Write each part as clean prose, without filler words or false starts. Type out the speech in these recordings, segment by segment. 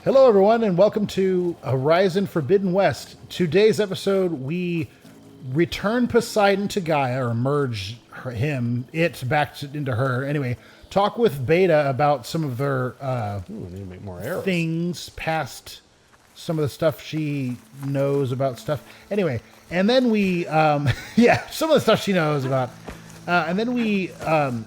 Hello, everyone, and welcome to Horizon Forbidden West. Today's episode, we return Poseidon to Gaia, or merge it back into her. Anyway, talk with Beta about some of their We need to make more arrows. things past some of the stuff she knows about stuff. Anyway, and then we, some of the stuff she knows about. And then we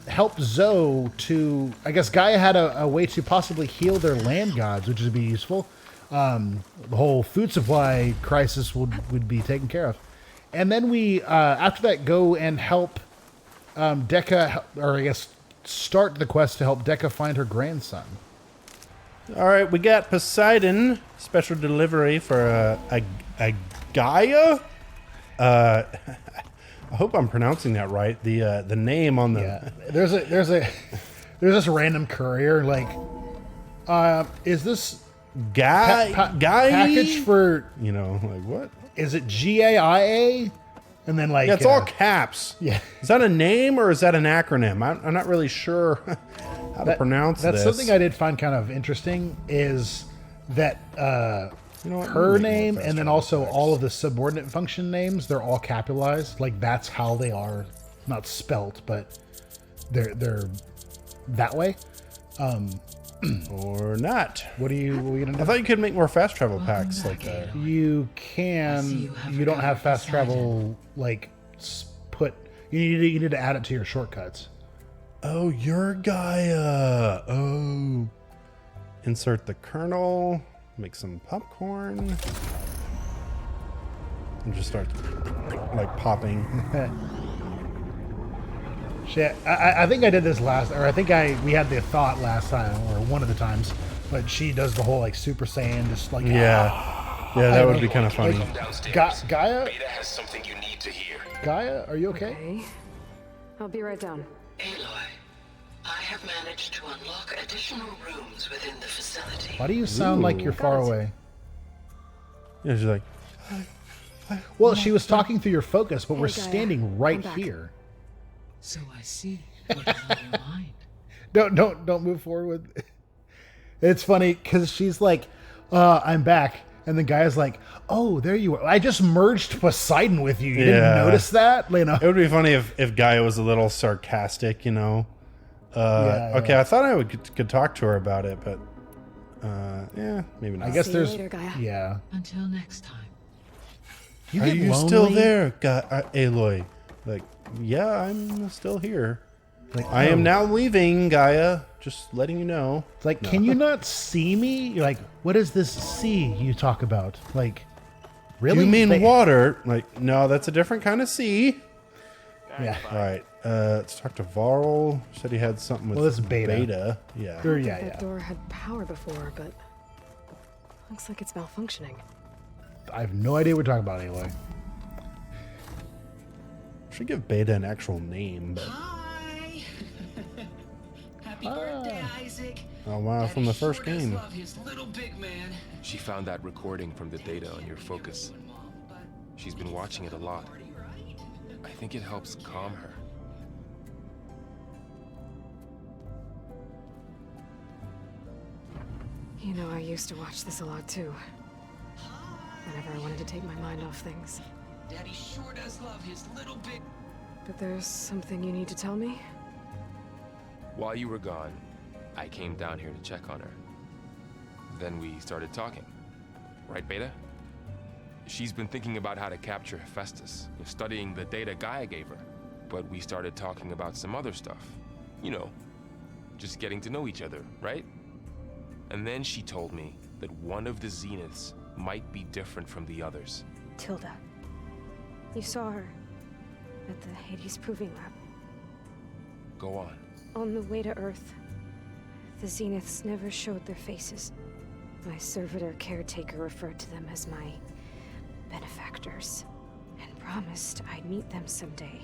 help Zoe to, I guess Gaia had a way to possibly heal their land gods, which would be useful. The whole food supply crisis would be taken care of. And then we, after that, go and help Dekka, or I guess start the quest to help Dekka find her grandson. All right, we got Poseidon special delivery for a Gaia. I hope I'm pronouncing that right. The name on the There's this random courier is this guy package for, like what? is it GAIA? And then Yeah, it's all caps. Yeah. Is that a name or is that an acronym? I'm not really sure how to pronounce That's this. something I did find kind of interesting is that You know what? her Let me make name more and then fast also travel all of the subordinate function names, they're all capitalized. Like that's how they are, not spelt, but they're that way. or not. What are you gonna do? I thought you could make more fast travel packs like that. You can. You don't have fast travel. You need to add it to your shortcuts. Oh, you're Gaia. Oh. Insert the kernel. Make some popcorn. And just start, like, popping. Shit, I think I did this last, or I think we had the thought last time, or one of the times, but she does the whole, like, Super Saiyan, just like... Yeah. Yeah, that would be kind of funny. Gaia? Beta has something you need to hear. Gaia, are you okay? Okay. I'll be right down. Aloy, I have managed to unlock additional rooms within the facility. Why do you sound like you're far Got it. away? Yeah, she's like, Well, she was talking through your focus, but we're Hey, Gaia, standing right I'm back. here. So I see what is on your mind. Don't move forward with... It's funny, because she's like, I'm back. And the guy's like, oh, there you are. I just merged Poseidon with you. You didn't notice that? It would be funny if Gaia was a little sarcastic, Okay, yeah. I thought I could talk to her about it, but maybe not. I guess See you there's... later, Gaia. Yeah. Until next time. You Are get you lonely? still there, Aloy? Like, yeah, I'm still here. Like, I am oh. now leaving, Gaia. Just letting you know. It's like, can you not see me? You're like, what is this sea you talk about? Like, really? You mean water? Like, no, that's a different kind of sea. Yeah. All right, let's talk to Varl. Said he had something with Well, this is Beta. Yeah. Or, I yeah, think that yeah. door had power before, but looks like it's malfunctioning. I have no idea what we're talking about, Aloy. Should give Beta an actual name, but Hi! Happy birthday, Isaac! oh wow, from the first Daddy sure game. does love his little big man. She found that recording from the data on your focus. She's been watching it a lot. I think it helps calm her. You know, I used to watch this a lot too. Whenever I wanted to take my mind off things. Daddy sure does love his little big... But there's something you need to tell me? While you were gone, I came down here to check on her. Then we started talking. Right, Beta? She's been thinking about how to capture Hephaestus, studying the data Gaia gave her. But we started talking about some other stuff. You know, just getting to know each other, right? And then she told me that one of the Zeniths might be different from the others. Tilda. You saw her at the Hades Proving Lab. Go on. On the way to Earth, the Zeniths never showed their faces. My servitor caretaker referred to them as my benefactors, and promised I'd meet them someday,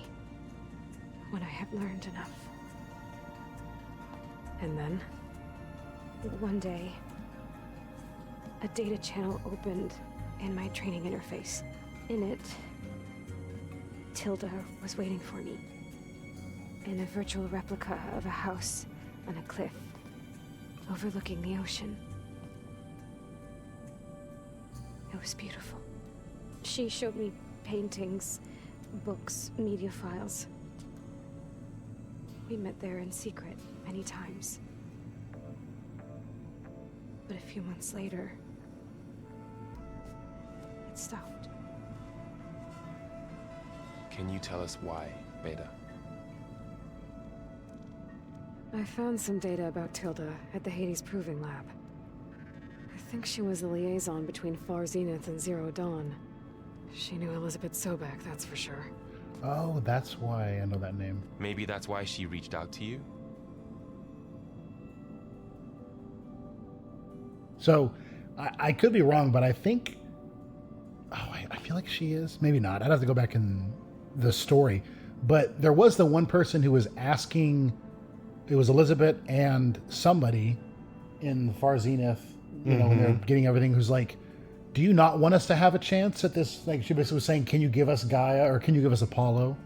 when I had learned enough. And then, one day, a data channel opened in my training interface. In it, Tilda was waiting for me. In a virtual replica of a house on a cliff overlooking the ocean. was beautiful. She showed me paintings, books, media files. We met there in secret many times. But a few months later, it stopped. Can you tell us why, Beta? I found some data about Tilda at the Hades Proving Lab. I think she was the liaison between Far Zenith and Zero Dawn. She knew Elizabeth Sobek, that's for sure. Oh, that's why I know that name. Maybe that's why she reached out to you? So, I could be wrong, but I think... Oh, I feel like she is. Maybe not. I'd have to go back in the story. But there was the one person who was asking... It was Elizabeth and somebody in the Far Zenith, you know, when they're getting everything, who's like, do you not want us to have a chance at this? Like, she basically was saying, can you give us Gaia or can you give us Apollo?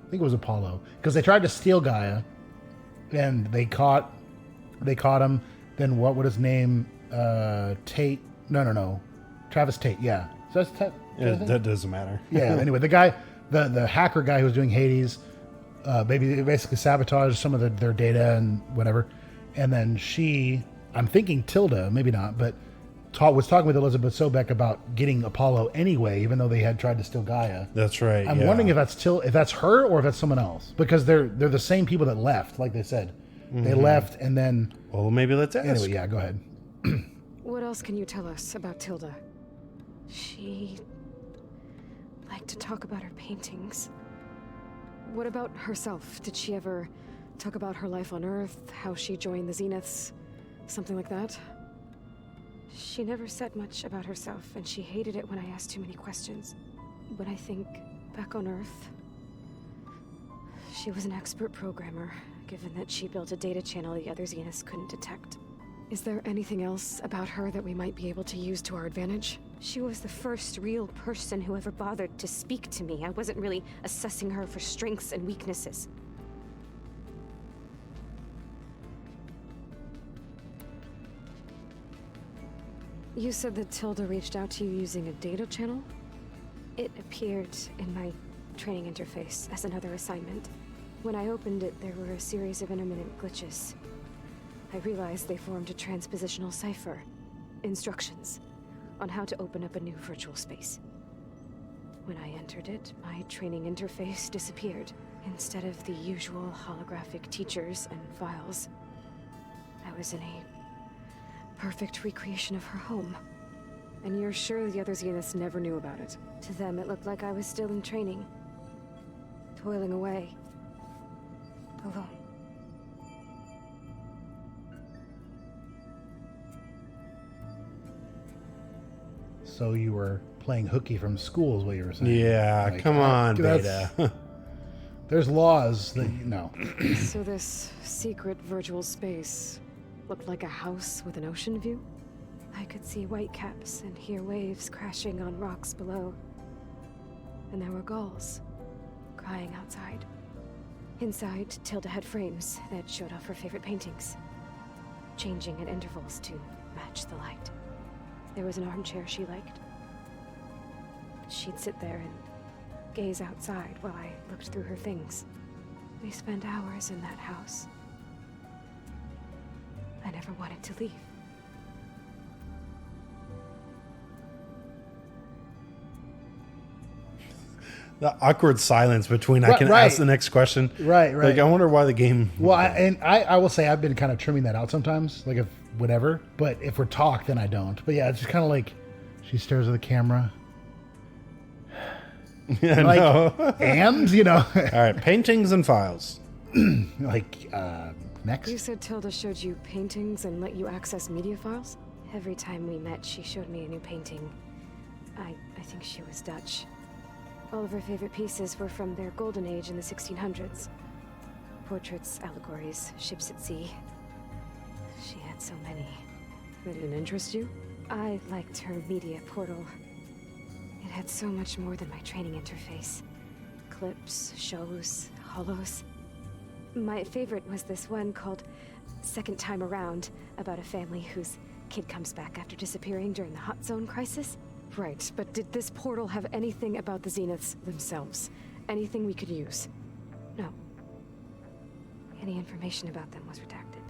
I think it was Apollo. Because they tried to steal Gaia and they caught him. Then what would his name? Tate? No. Travis Tate, yeah. So that's That doesn't matter. yeah, anyway, the guy, the hacker guy who was doing Hades, basically sabotaged some of their data and whatever. And then I'm thinking Tilda, maybe not, but was talking with Elizabeth Sobek about getting Apollo anyway, even though they had tried to steal Gaia. That's right. I'm wondering if that's her or if that's someone else, because they're the same people that left, like they said. They left and then... Well, maybe let's ask. Anyway, yeah, go ahead. What else can you tell us about Tilda? She liked to talk about her paintings. What about herself? Did she ever talk about her life on Earth, how she joined the Zeniths, something like that? She never said much about herself, and she hated it when I asked too many questions. But I think, back on Earth, she was an expert programmer, given that she built a data channel the other Zeniths couldn't detect. Is there anything else about her that we might be able to use to our advantage? She was the first real person who ever bothered to speak to me. I wasn't really assessing her for strengths and weaknesses. You said that Tilda reached out to you using a data channel? It appeared in my training interface as another assignment. When I opened it, there were a series of intermittent glitches. I realized they formed a transpositional cipher. Instructions on how to open up a new virtual space. When I entered it, my training interface disappeared. Instead of the usual holographic teachers and files, I was in a perfect recreation of her home. And you're sure the other Zeniths never knew about it? To them, it looked like I was still in training, toiling away, alone. So you were playing hooky from school is what you were saying. Yeah, Like, come on, that's- Beta. There's laws that you know. So this secret virtual space looked like a house with an ocean view? I could see whitecaps and hear waves crashing on rocks below. And there were gulls crying outside. Inside, Tilda had frames that showed off her favorite paintings, changing at intervals to match the light. There was an armchair she liked. She'd sit there and gaze outside while I looked through her things. We spent hours in that house. I never wanted to leave. The awkward silence between I Right, can right. ask the next question. Right. Like, I wonder why the game... Well, I will say I've been kind of trimming that out sometimes, like if whatever. But if we're talk, then I don't. But yeah, it's just kind of like she stares at the camera, Yeah, like, no. and you know, All right, paintings and files. like next. You said Tilda showed you paintings and let you access media files? Every time we met, she showed me a new painting. I think she was Dutch. All of her favorite pieces were from their golden age in the 1600s. Portraits, allegories, ships at sea. She had so many. That didn't interest you? I liked her media portal. It had so much more than my training interface. Clips, shows, holos. My favorite was this one called Second Time Around, about a family whose kid comes back after disappearing during the Hot Zone crisis. Right, but did this portal have anything about the Zeniths themselves? Anything we could use? No. Any information about them was redacted.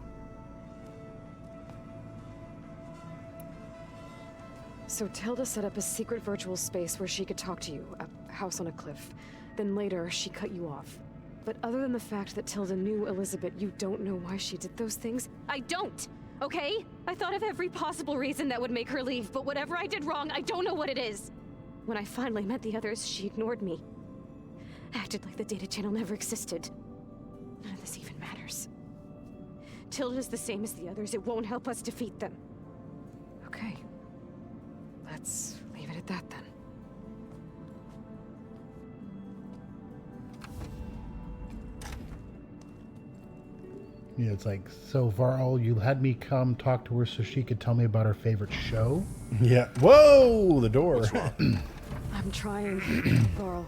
So Tilda set up a secret virtual space where she could talk to you, a house on a cliff. Then later, she cut you off. But other than the fact that Tilda knew Elizabeth, you don't know why she did those things? I don't! Okay? I thought of every possible reason that would make her leave, but whatever I did wrong, I don't know what it is. When I finally met the others, she ignored me. Acted like the data channel never existed. None of this even matters. Tilda's the same as the others. It won't help us defeat them. Okay. Let's leave it at that then. Yeah, it's like, so Varl, you had me come talk to her so she could tell me about her favorite show? Yeah. Whoa, the door. I'm trying, Laurel.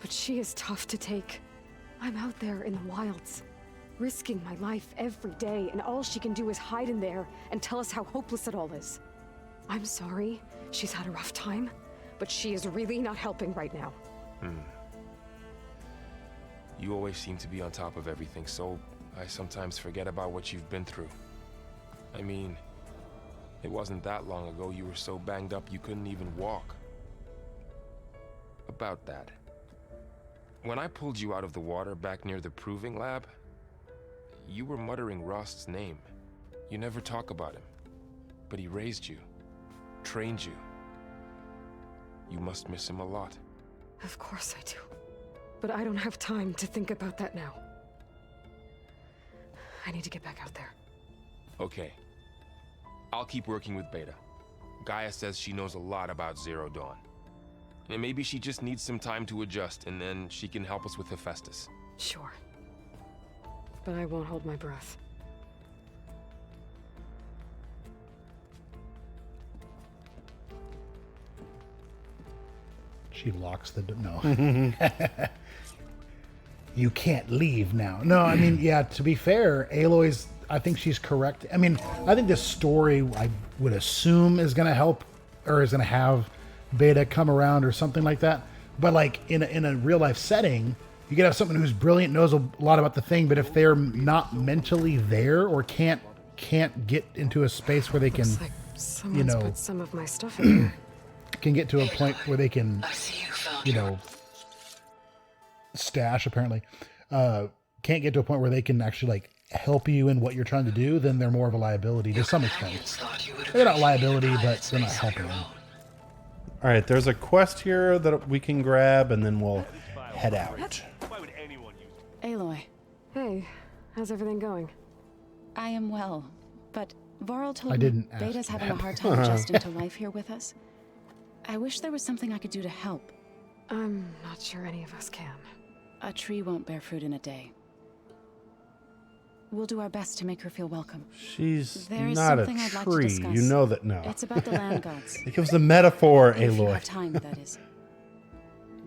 But she is tough to take. I'm out there in the wilds, risking my life every day, and all she can do is hide in there and tell us how hopeless it all is. I'm sorry, she's had a rough time, but she is really not helping right now. You always seem to be on top of everything, so I sometimes forget about what you've been through. I mean, it wasn't that long ago you were so banged up you couldn't even walk. About that. When I pulled you out of the water back near the proving lab, you were muttering Rost's name. You never talk about him, but he raised you, trained you. You must miss him a lot. Of course I do. But I don't have time to think about that now. I need to get back out there. Okay. I'll keep working with Beta. Gaia says she knows a lot about Zero Dawn. And maybe she just needs some time to adjust, and then she can help us with Hephaestus. Sure. But I won't hold my breath. She locks the door. No. You can't leave now. No, I mean, yeah, to be fair, Aloy's, I think she's correct. I mean, I think this story, I would assume, is going to help, or is going to have Beta come around or something like that. But like in a real life setting, you could have someone who's brilliant, knows a lot about the thing, but if they're not mentally there or can't get into a space where they can, Looks like someone's know, put some of my stuff in here. can get to a point where they can, I see you found you know, stash apparently, can't get to a point where they can actually like help you in what you're trying to do, then they're more of a liability to some extent. thought you would They're not appreciate liability, your but private they're not space of helping your them. own. All right, there's a quest here that we can grab, and then we'll head out. Aloy, Hey, how's everything going? I am well, but Varl I told me didn't ask Beta's having a that. hard time adjusting to life here with us. I wish there was something I could do to help. I'm not sure any of us can. A tree won't bear fruit in a day. We'll do our best to make her feel welcome. She's There is not a something I'd like to tree. discuss. You know that now. It's about the land gods. It gives a metaphor, If you Aloy. have time, that is.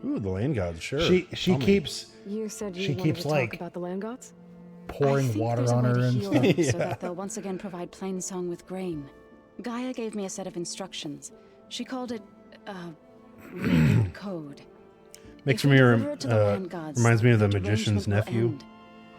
Ooh, the land gods, sure. She Tell me. keeps You said you She wanted keeps, to like, talk about the land gods? I pouring think water there's a on way her to and heal stuff. them so that they'll once again provide plain song with grain. Gaia gave me a set of instructions. She called it, reboot code. Makes If me we deliver it to the land gods, reminds me of the the magician's derangement will nephew. end.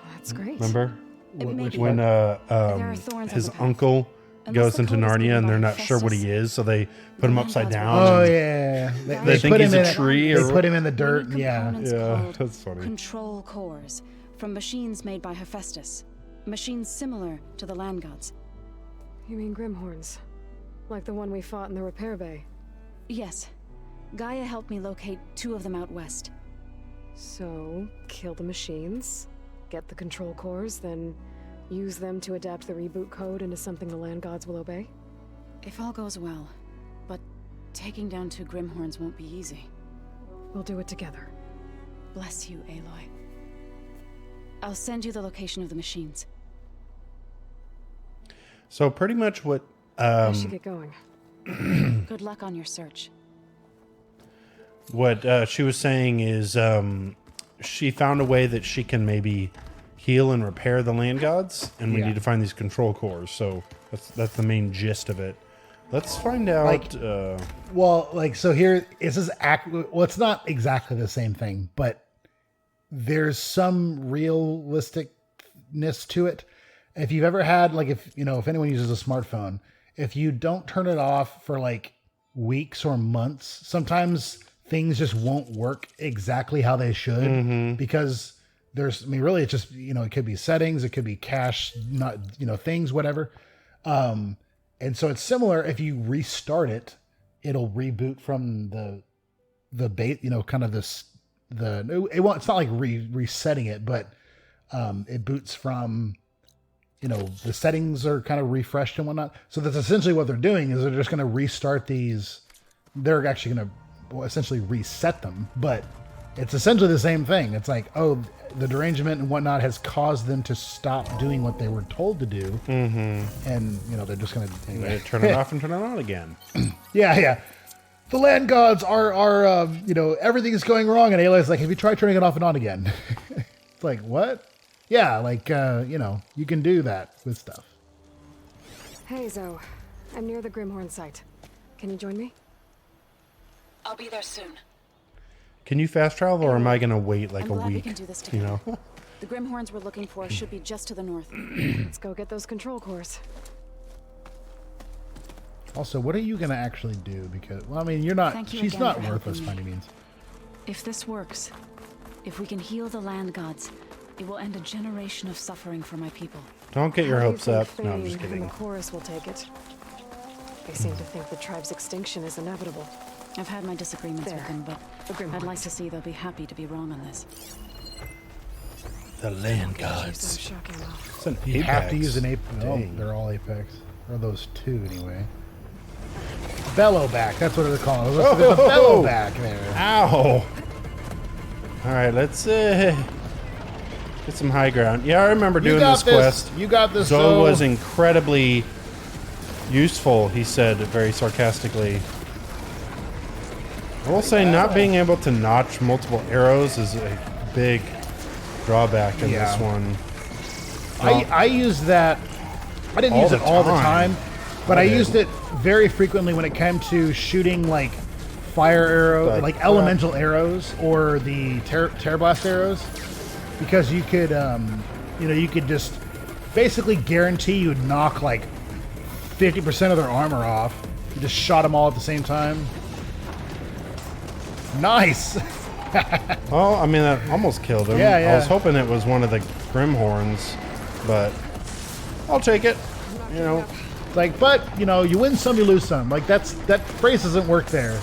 Well, that's great. Remember It may be. when There are thorns on his the path. uncle Unless goes the into code is Narnia given and they're by not sure what he Hephaestus, is, so they put the him land upside gods will down. Oh and- yeah, They think put he's him a in tree They or put him in the We dirt. need Yeah, components Yeah, called that's funny. control cores from machines made by Hephaestus. Machines similar to the land gods. You mean Grimhorns? Like the one we fought in the repair bay? Yes. Gaia helped me locate 2 of them out west. So, kill the machines, get the control cores, then use them to adapt the reboot code into something the land gods will obey? If all goes well. But taking down 2 Grimhorns won't be easy. We'll do it together. Bless you, Aloy. I'll send you the location of the machines. So pretty much what I should get going. Good luck on your search. she was saying is she found a way that she can maybe heal and repair the land gods, and we Yeah. need to find these control cores. So that's the main gist of it. Let's find out. Like- Well, like, so here, this is well, it's not exactly the same thing, but there's some realisticness to it. If you've ever had, like, if anyone uses a smartphone, if you don't turn it off for like weeks or months, sometimes things just won't work exactly how they should because really it's just, it could be settings, it could be cache, not, things, whatever. And so it's similar. If you restart it, it'll reboot from the bait, kind of this, it's not like resetting it, but it boots from, the settings are kind of refreshed and whatnot. So that's essentially what they're doing is they're just going to restart these. They're actually going to essentially reset them, but it's essentially the same thing. It's like, oh, the derangement and whatnot has caused them to stop doing what they were told to do. Mm-hmm. And, they're just going to turn it off and turn it on again. Yeah. The land gods are everything is going wrong. And Ayla's like, have you tried turning it off and on again? It's like, what? Yeah, like, you can do that with stuff. Hey, Zoe. I'm near the Grimhorn site. Can you join me? I'll be there soon. Can you fast travel, or am I going to wait like I'm a glad we week? can do this together. The Grimhorns we're looking for should be just to the north. Let's go get those control cores. Also, what are you going to actually do? Because, well, I mean, you're not, Thank you she's again not for worthless helping by me. any means. If this works, if we can heal the land gods, it will end a generation of suffering for my people. Don't get your How do you hopes think up. No, I'm just Thane and kidding. the chorus will take it. They seem to think the tribe's extinction is inevitable. I've had my disagreements There. with them, but The Grimhorns. I'd like to see they'll be happy to be wrong on this. The land Use those gods. shocking ammo. It's an You have to apex. use an apex. Oh, Dang. they're all apex. Or those two, anyway. Bellowback, that's what they're calling it. There's a bellowback there. Ow! Alright, let's get some high ground. Yeah, I remember doing this quest. You got this. Zoe was incredibly useful, he said very sarcastically. I will say not being able to notch multiple arrows is a big drawback in this one. I used that. I didn't All use the it all the time. time, but I did. used it very frequently when it came to shooting like fire arrow, Like like crap. elemental arrows or the terror blast arrows, because you could, you could just basically guarantee you would knock like 50% of their armor off. You just shot them all at the same time. Nice. Well, I mean, that almost killed him. Yeah, yeah. I was hoping it was one of the Grimhorns, but I'll take it. Like, but you win some, you lose some. Like that phrase doesn't work there.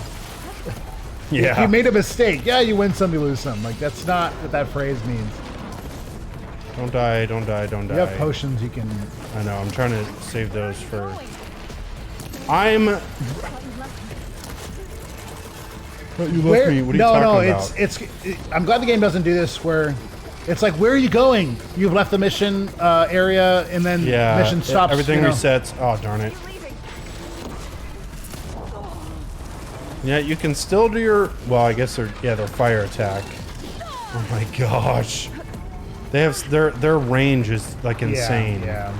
Yeah. You made a mistake. Yeah, you win some, you lose some. Like that's not what that phrase means. Don't die, don't die, don't die. You have potions you can. I know, I'm trying to save those for... I'm... You left me. What are you talking about? it's. I'm glad the game doesn't do this where it's like, where are you going? You've left the mission area, and then mission stops. Everything resets. Oh, darn it. Yeah, you can still do your... Well, I guess their fire attack. Oh my gosh. They have... Their range is, like, insane. Yeah.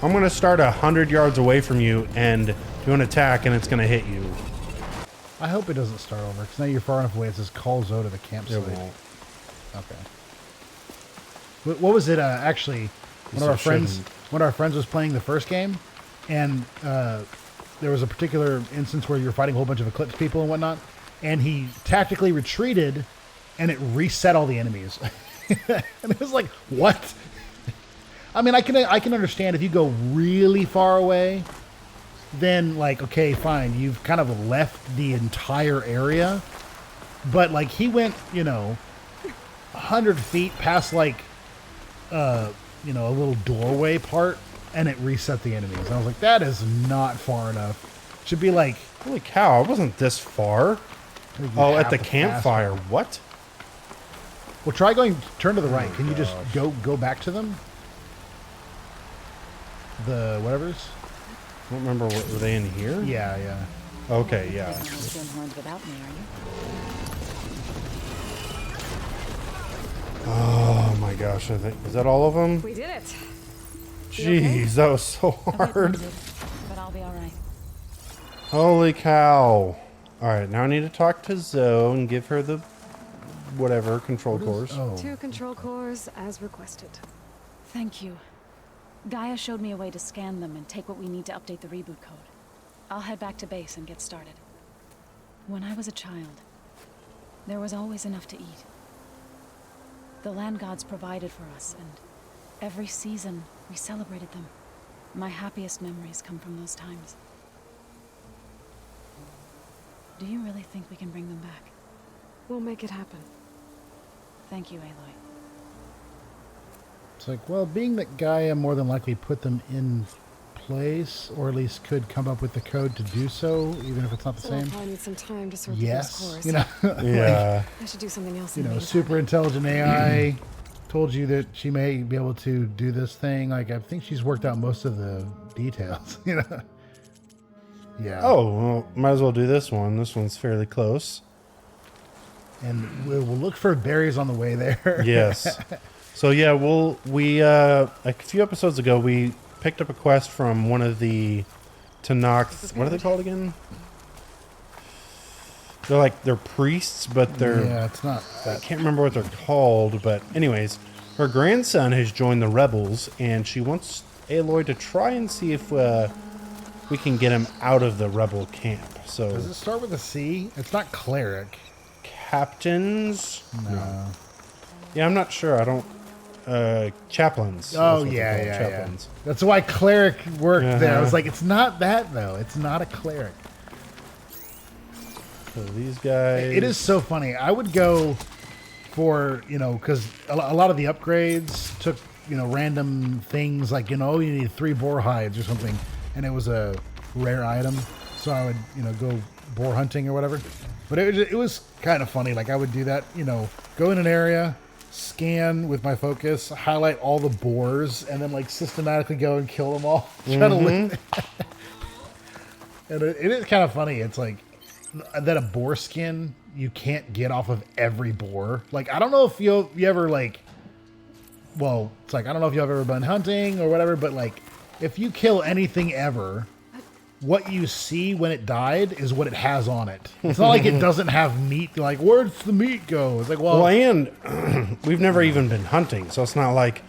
I'm going to start 100 yards away from you and do an attack, and it's going to hit you. I hope it doesn't start over, because now you're far enough away. It says call Zoe to the campsite. It won't. Okay. What was it? Actually, one of our friends was playing the first game, and there was a particular instance where you were fighting a whole bunch of Eclipse people and whatnot, and he tactically retreated, and it reset all the enemies. And it was like, what? I mean, I can understand if you go really far away, then like, okay, fine, you've kind of left the entire area, but like he went, 100 feet past like, a little doorway part, and it reset the enemies. And I was like, that is not far enough. Should be like, Holy cow, I wasn't this far. I think you Oh, have at the to campfire. pass. What? Well, try turn to the right. Can you just go back to them? The whatevers? I don't remember. Were they in here? Yeah. Okay, yeah. You're not Grimhorns without me, are you? Oh my gosh, I think... Is that all of them? We did it. Jeez, that was so A bit hard. wounded, but I'll be all right. Holy cow. Alright, now I need to talk to Zoe and give her the whatever control cores. Oh, 2 control cores as requested. Thank you. Gaia showed me a way to scan them and take what we need to update the reboot code. I'll head back to base and get started. When I was a child, there was always enough to eat. The land gods provided for us, and every season we celebrated them. My happiest memories come from those times. Do you really think we can bring them back? We'll make it happen. Thank you, Aloy. it's like, well, being that Gaia more than likely put them in place, or at least could come up with the code to do so, even if it's not the So we'll same. probably need some time to sort through those Yes, cores. you know, Yeah. I should do something else. you in the know, meantime. super intelligent AI told you that she may be able to do this thing. Like, I think she's worked out most of the details. You know. Yeah. Oh, well, might as well do this one. This one's fairly close. And we'll look for berries on the way there. Yes. So yeah, a few episodes ago we picked up a quest from one of the Tanakh. What are they called again? They're priests, but they're Yeah, it's not I that. can't remember what they're called. But anyways, her grandson has joined the rebels, and she wants Aloy to try and see if we can get him out of the rebel camp. So Does it start with a C? It's not cleric. captains. No. Yeah, I'm not sure. I don't. Chaplains. Oh, That's what yeah, they're yeah, called, yeah. chaplains. That's why cleric worked there. I was Uh-huh. like, it's not that, though. It's not a cleric. So these guys. It is so funny. I would go for, because a lot of the upgrades took, random things like, you need 3 boar hides or something, and it was a rare item. So I would, go boar hunting or whatever. But it was kind of funny. Like, I would do that, go in an area, scan with my focus, highlight all the boars, and then, like, systematically go and kill them all. Try to loot. And it is kind of funny. It's like, that a boar skin you can't get off of every boar. Like, I don't know if you ever, like, well, it's like, I don't know if you've ever been hunting or whatever, but, like, if you kill anything ever, what you see when it died is what it has on it. It's not like it doesn't have meat. You're like, where's the meat go? It's like, well, And we've never even been hunting, so it's not like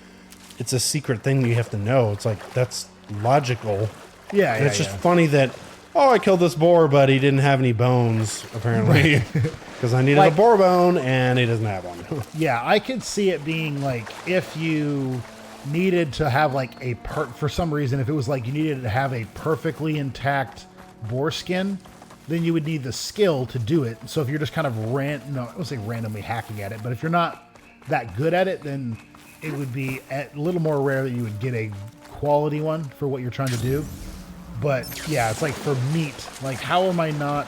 it's a secret thing you have to know. It's like, that's logical. yeah, And yeah, it's just yeah. funny that, oh, I killed this boar, but he didn't have any bones, apparently. Because I needed Like- a boar bone, and he doesn't have one. Yeah, I could see it being like, if you needed to have like for some reason, if it was like you needed to have a perfectly intact boar skin, then you would need the skill to do it. So if you're just kind of I won't say randomly hacking at it, but if you're not that good at it, then it would be a little more rare that you would get a quality one for what you're trying to do. But yeah, it's like for meat, like how am I not...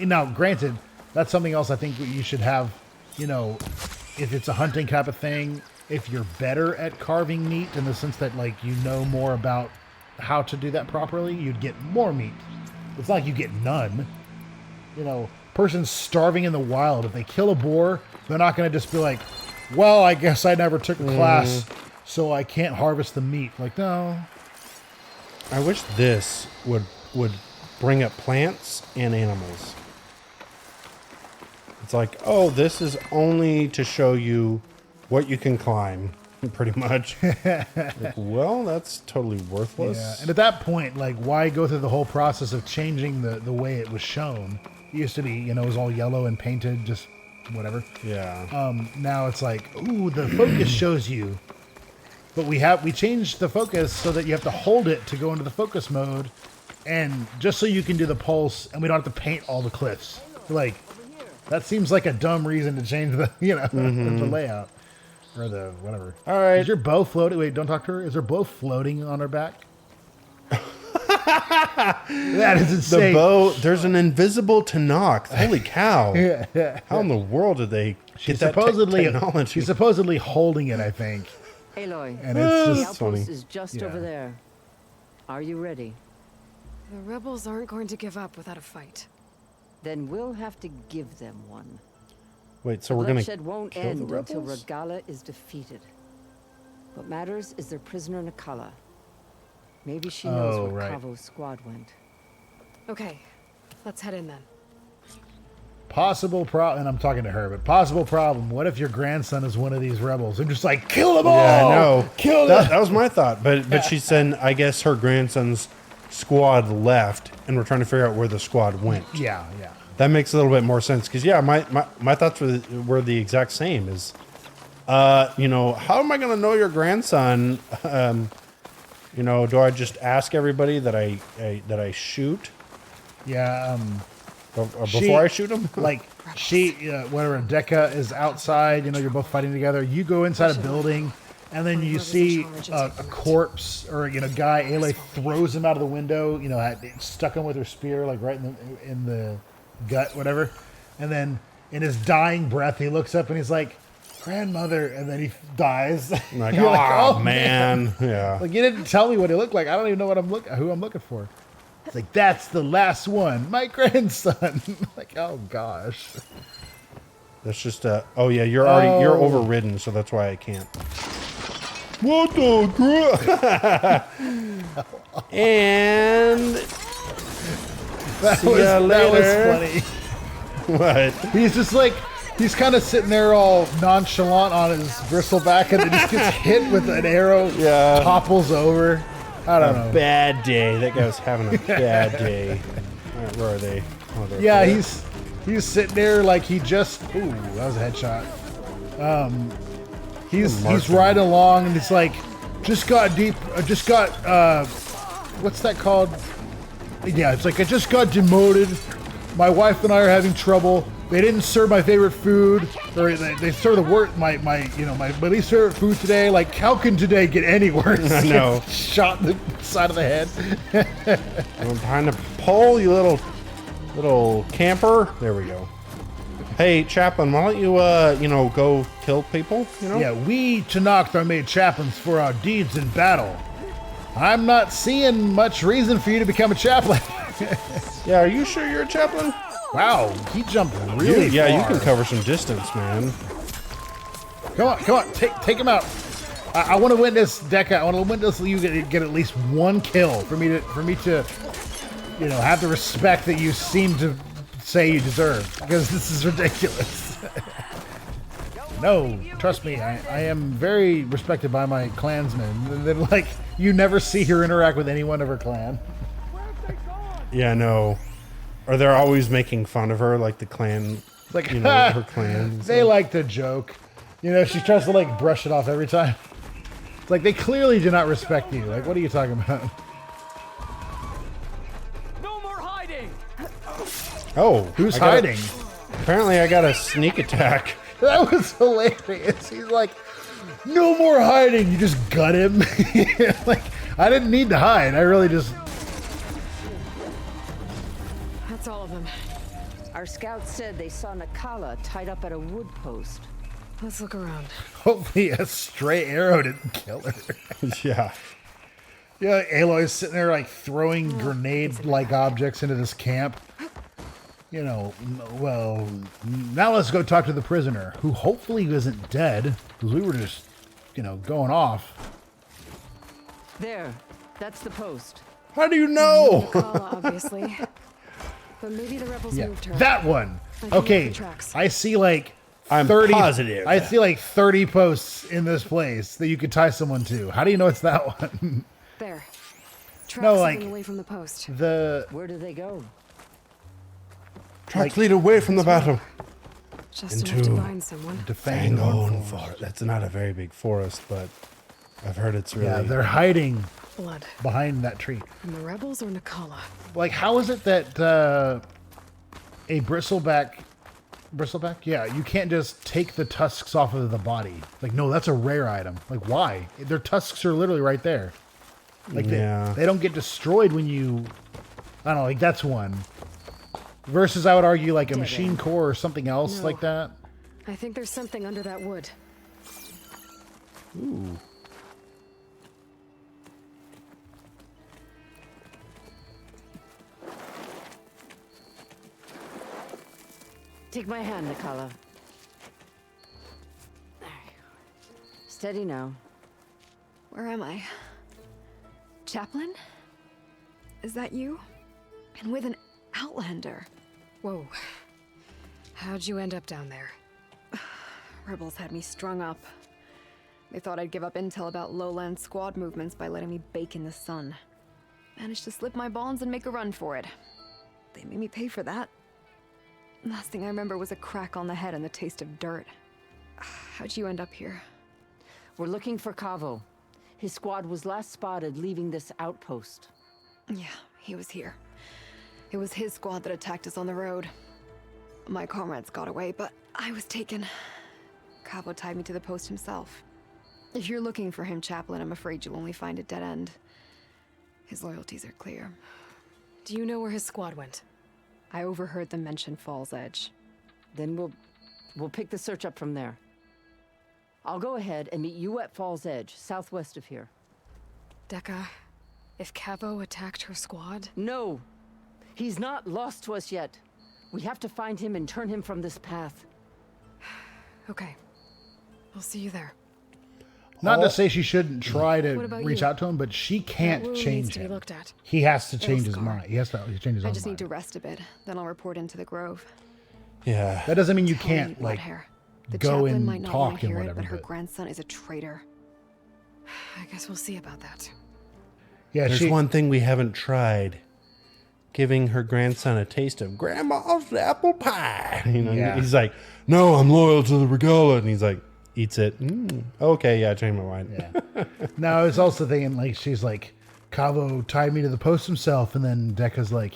Now, granted, that's something else I think you should have, if it's a hunting type of thing, if you're better at carving meat in the sense that, like, you know more about how to do that properly, you'd get more meat. It's not like you get none. Person's starving in the wild. If they kill a boar, they're not going to just be like, well, I guess I never took a class, so I can't harvest the meat. Like, no. I wish this would bring up plants and animals. It's like, oh, this is only to show you what you can climb, pretty much. Like, well, that's totally worthless. Yeah, and at that point, like, why go through the whole process of changing the way it was shown? It used to be, it was all yellow and painted, just whatever. Yeah. Now it's like, ooh, the focus shows you. But we changed the focus so that you have to hold it to go into the focus mode, and just so you can do the pulse, and we don't have to paint all the cliffs. Like, that seems like a dumb reason to change the, the layout. Or the whatever. All right. Is your bow floating? Wait, don't talk to her. Is her bow floating on her back? That is insane. The bow, there's an invisible Tanakh. Holy cow. How in the world did they She's get that technology? she's supposedly holding it, I think. Aloy, And it's the just funny. outpost is just Yeah. over there. Are you ready? The rebels aren't going to give up without a fight. Then we'll have to give them one. Wait, so we're going to Bloodshed won't kill end the until rebels? Regala is defeated. What matters is their prisoner Nakala. Maybe she knows Oh, where right. Kavo's squad went. Okay, let's head in then. Possible problem, and I'm talking to her, but possible problem. What if your grandson is one of these rebels? I'm just like, kill them all! Yeah, I know. Kill them! That was my thought. But she said, I guess her grandson's squad left, and we're trying to figure out where the squad went. Yeah. That makes a little bit more sense. Because, yeah, my thoughts were the exact same. Is, you know, how am I going to know your grandson? You know, do I just ask everybody that I shoot? Yeah, Before I shoot him? Like, whatever, Dekka is outside, you know, you're both fighting together. You go inside a building, and then you see a corpse, or, you know, guy, Aloy throws him out of the window, you know, stuck him with her spear, like, right in the gut, whatever. And then, in his dying breath, he looks up and he's like, grandmother, and then he dies. Like, You're like, oh, man. Yeah. Like, you didn't tell me what he looked like. I don't even know who I'm looking for. It's like, that's the last one, my grandson. Like, oh gosh. That's just oh yeah, you're overridden, so that's why I can't. What the crap? And that was funny. What? He's just like, he's kind of sitting there all nonchalant on his bristleback, and then just gets hit with an arrow. Yeah. Topples over. I don't know. Bad day. That guy was having a bad day. All right, where are they? Oh, yeah, he's sitting there like he just. Ooh, that was a headshot. He's riding along, and it's like, what's that called? Yeah, it's like, I just got demoted. My wife and I are having trouble. They didn't serve my favorite food, or they served my least favorite food today. Like, how can today get any worse? I know. Shot in the side of the head. I'm behind the pole, you little camper. There we go. Hey, Chaplain, why don't you go kill people? You know? Yeah, we Tenakth are made chaplains for our deeds in battle. I'm not seeing much reason for you to become a chaplain. Yeah, are you sure you're a chaplain? Wow, he jumped really far. Yeah, you can cover some distance, man. Come on, take him out. I want to witness, Dekka. I want to witness you get at least one kill for me to, you know, have the respect that you seem to say you deserve, because this is ridiculous. No, trust me, I am very respected by my clansmen. They're like, you never see her interact with anyone of her clan. Yeah, no. Or they're always making fun of her, like the clan, like, you know, her clan. They like to joke. You know, she tries to, like, brush it off every time. It's like, they clearly do not respect you. Like, what are you talking about? No more hiding. Oh, who's hiding? Apparently, I got a sneak attack. That was hilarious. He's like, no more hiding. You just gut him. Like, I didn't need to hide. I really just... That's all of them. Our scouts said they saw Nakala tied up at a wood post. Let's look around. Hopefully a stray arrow didn't kill her. Yeah. Yeah, Aloy's sitting there like throwing grenade-like objects into this camp. You know, well, now let's go talk to the prisoner, who hopefully isn't dead, because we were just, you know, going off. There, that's the post. How do you know? Nakala, obviously. But maybe the rebels moved her. That one. Okay, I see like 30, I'm positive. I see like 30 posts in this place that you could tie someone to. How do you know it's that one? There. Tracks No, like, leading away from the post. Where do they go? Tracks lead away from the battle. Just enough to find someone. Fangone Forest. That's not a very big forest, but I've heard it's really... Yeah, they're hiding Blood. behind that tree. From the rebels or Nakala? Like, how is it that a bristleback? Yeah, you can't just take the tusks off of the body. Like, no, that's a rare item. Like, why? Their tusks are literally right there. Like, they don't get destroyed when you... I don't know, like, that's one. Versus, I would argue, like, a machine core or something else like that. I think there's something under that wood. Ooh. Take my hand, Nakala. Steady now. Where am I? Chaplain? Is that you? And with an Outlander. Whoa. How'd you end up down there? Rebels had me strung up. They thought I'd give up intel about lowland squad movements by letting me bake in the sun. Managed to slip my bonds and make a run for it. They made me pay for that. Last thing I remember was a crack on the head and the taste of dirt. How'd you end up here? We're looking for Cavo. His squad was last spotted leaving this outpost. Yeah, he was here. It was his squad that attacked us on the road. My comrades got away, but I was taken. Cavo tied me to the post himself. If you're looking for him, Chaplain, I'm afraid you'll only find a dead end. His loyalties are clear. Do you know where his squad went? I overheard them mention Fall's Edge. Then we'll pick the search up from there. I'll go ahead and meet you at Fall's Edge, southwest of here. Dekka, if Cavo attacked her squad? No! He's not lost to us yet. We have to find him and turn him from this path. Okay. I'll see you there. Not to say she shouldn't try to What about reach you? out to him, but she can't That wound needs change to be him. looked at. He has to change his Scar. mind. He has to change his own I just mind. need to rest a bit. Then I'll report into the Grove. Yeah. That doesn't mean you Tell me, can't, like, Bloodhair. The go chaplain and might not talk want and to hear whatever, it, but her but- grandson is a traitor. I guess we'll see about that. Yeah, There's she, one thing we haven't tried. Giving her grandson a taste of Grandma's apple pie. You know, Yeah. he's like, no, I'm loyal to the Regala. And he's like, eats it. Okay, yeah, I changed my mind. Yeah. Now, I was also thinking, like, she's like, Cavo tied me to the post himself, and then Dekka's like,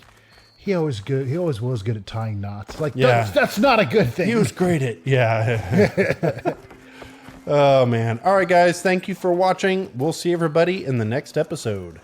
he always was good at tying knots. Like, Yeah. that's not a good thing. He was great at, yeah. Oh, man. All right, guys, thank you for watching. We'll see everybody in the next episode.